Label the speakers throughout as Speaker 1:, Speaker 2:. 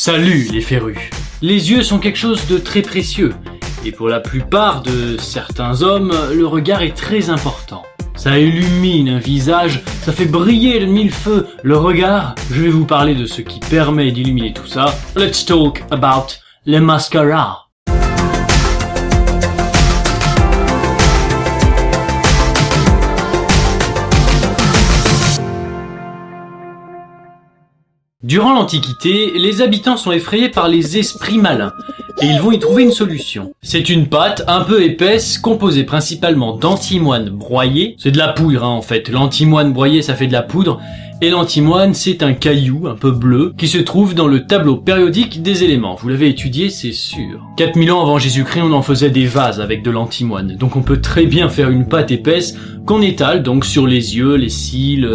Speaker 1: Salut les férus. Les yeux sont quelque chose de très précieux, et pour la plupart de certains hommes, le regard est très important. Ça illumine un visage, ça fait briller de mille feux le regard. Je vais vous parler de ce qui permet d'illuminer tout ça. Let's talk about le mascara. Durant l'Antiquité, les habitants sont effrayés par les esprits malins, et ils vont y trouver une solution. C'est une pâte un peu épaisse, composée principalement d'antimoine broyé. C'est de la poudre en fait, l'antimoine broyé ça fait de la poudre, et l'antimoine c'est un caillou un peu bleu qui se trouve dans le tableau périodique des éléments. Vous l'avez étudié, c'est sûr. 4000 ans avant Jésus-Christ, on en faisait des vases avec de l'antimoine, donc on peut très bien faire une pâte épaisse qu'on étale donc sur les yeux, les cils,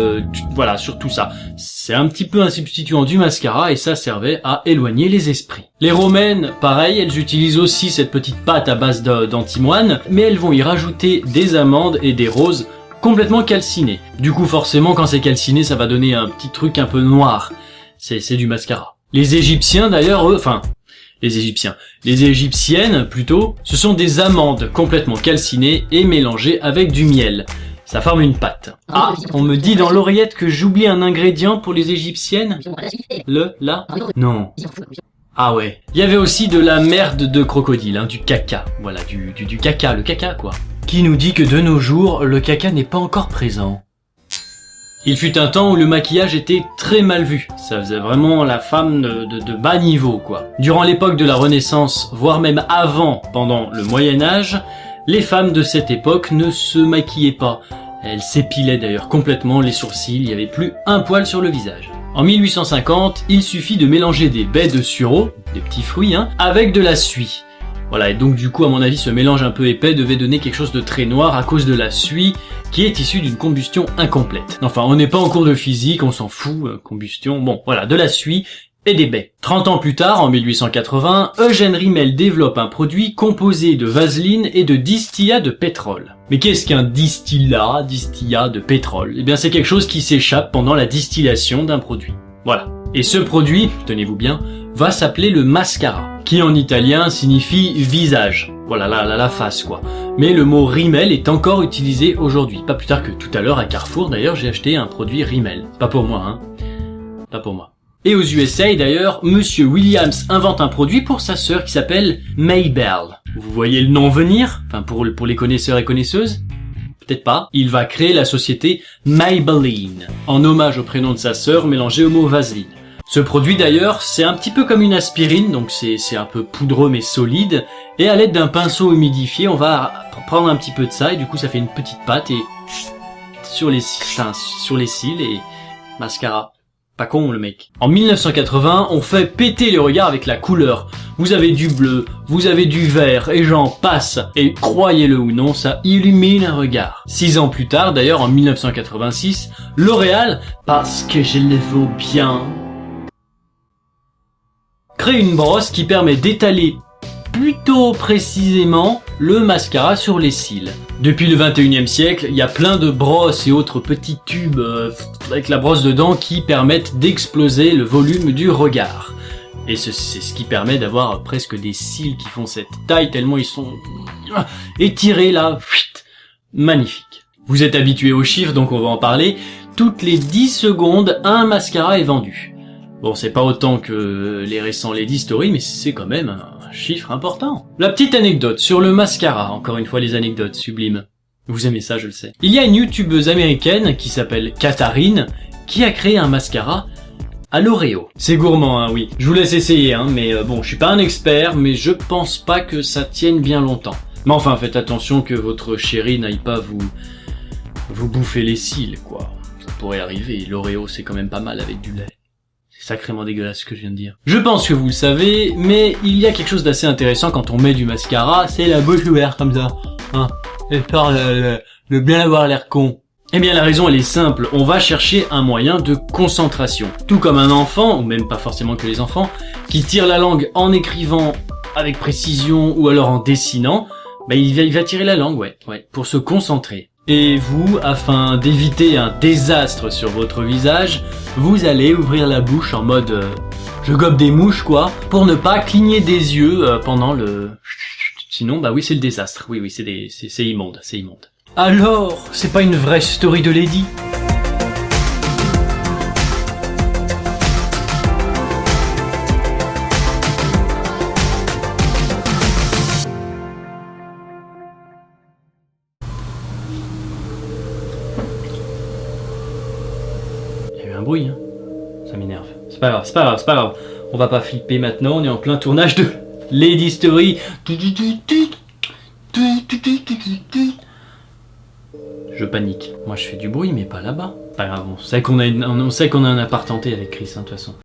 Speaker 1: voilà, sur tout ça. C'est un petit peu un substituant du mascara et ça servait à éloigner les esprits. Les Romaines, pareil, elles utilisent aussi cette petite pâte à base d'antimoine, mais elles vont y rajouter des amandes et des roses complètement calcinées. Du coup, forcément, quand c'est calciné, ça va donner un petit truc un peu noir. C'est du mascara. Les Égyptiens, d'ailleurs, les Égyptiennes, plutôt, ce sont des amandes complètement calcinées et mélangées avec du miel. Ça forme une pâte. Ah, on me dit dans l'oreillette que j'oublie un ingrédient pour les Égyptiennes. Non. Ah ouais. Il y avait aussi de la merde de crocodile, du caca. Voilà, du caca, le caca quoi. Qui nous dit que de nos jours, le caca n'est pas encore présent. Il fut un temps où le maquillage était très mal vu. Ça faisait vraiment la femme de bas niveau, quoi. Durant l'époque de la Renaissance, voire même avant, pendant le Moyen-Âge, les femmes de cette époque ne se maquillaient pas. Elles s'épilaient d'ailleurs complètement les sourcils, il n'y avait plus un poil sur le visage. En 1850, il suffit de mélanger des baies de sureau, des petits fruits, avec de la suie. Voilà, et donc du coup, à mon avis, ce mélange un peu épais devait donner quelque chose de très noir à cause de la suie qui est issue d'une combustion incomplète. Enfin, on n'est pas en cours de physique, on s'en fout, combustion, bon, voilà, de la suie et des baies. 30 ans plus tard, en 1880, Eugène Rimmel développe un produit composé de vaseline et de distillat de pétrole. Mais qu'est-ce qu'un distillat de pétrole? Eh bien, c'est quelque chose qui s'échappe pendant la distillation d'un produit. Voilà. Et ce produit, tenez-vous bien, va s'appeler le mascara, qui en italien signifie visage. Voilà, la face quoi. Mais le mot Rimmel est encore utilisé aujourd'hui. Pas plus tard que tout à l'heure à Carrefour, d'ailleurs, j'ai acheté un produit Rimmel. Pas pour moi, Pas pour moi. Et aux USA d'ailleurs, Monsieur Williams invente un produit pour sa sœur qui s'appelle Maybelle. Vous voyez le nom venir? Enfin, pour les connaisseurs et connaisseuses? Peut-être pas. Il va créer la société Maybelline, en hommage au prénom de sa sœur mélangé au mot vaseline. Ce produit d'ailleurs, c'est un petit peu comme une aspirine, donc c'est un peu poudreux mais solide, et à l'aide d'un pinceau humidifié, on va prendre un petit peu de ça, et du coup ça fait une petite pâte, et sur les cils, et mascara. Pas con le mec. En 1980, on fait péter les regards avec la couleur. Vous avez du bleu, vous avez du vert, et j'en passe. Et croyez-le ou non, ça illumine un regard. 6 ans plus tard, d'ailleurs en 1986, L'Oréal, parce que je le vaux bien, crée une brosse qui permet d'étaler plutôt précisément le mascara sur les cils. Depuis le 21e siècle, il y a plein de brosses et autres petits tubes avec la brosse dedans qui permettent d'exploser le volume du regard. Et c'est ce qui permet d'avoir presque des cils qui font cette taille tellement ils sont étirés là. Magnifique. Vous êtes habitué aux chiffres donc on va en parler. Toutes les 10 secondes, un mascara est vendu. Bon, c'est pas autant que les récents Lady Story, mais c'est quand même un chiffre important. La petite anecdote sur le mascara, encore une fois les anecdotes sublimes. Vous aimez ça, je le sais. Il y a une youtubeuse américaine qui s'appelle Katharine, qui a créé un mascara à l'Oreo. C'est gourmand, oui. Je vous laisse essayer, mais bon, je suis pas un expert, mais je pense pas que ça tienne bien longtemps. Mais enfin, faites attention que votre chérie n'aille pas vous bouffer les cils, quoi. Ça pourrait arriver, l'Oreo c'est quand même pas mal avec du lait. Sacrément dégueulasse ce que je viens de dire. Je pense que vous le savez, mais il y a quelque chose d'assez intéressant quand on met du mascara, c'est la bouche ouverte comme ça. Et faire le bien avoir l'air con. Eh bien la raison elle est simple, on va chercher un moyen de concentration. Tout comme un enfant, ou même pas forcément que les enfants, qui tire la langue en écrivant avec précision ou alors en dessinant, il va tirer la langue, ouais, pour se concentrer. Et vous, afin d'éviter un désastre sur votre visage, vous allez ouvrir la bouche en mode Je gobe des mouches, quoi, pour ne pas cligner des yeux pendant le... Sinon, bah oui, c'est le désastre. Oui, c'est immonde, c'est immonde. Alors, c'est pas une vraie story de Lady? Il y a eu un bruit, hein. Ça m'énerve. C'est pas grave, c'est pas grave, c'est pas grave. On va pas flipper maintenant, on est en plein tournage de Lady Story. Je panique. Moi je fais du bruit mais pas là-bas. Pas grave, on sait qu'on a un appart hanté avec Chris, hein, de toute façon.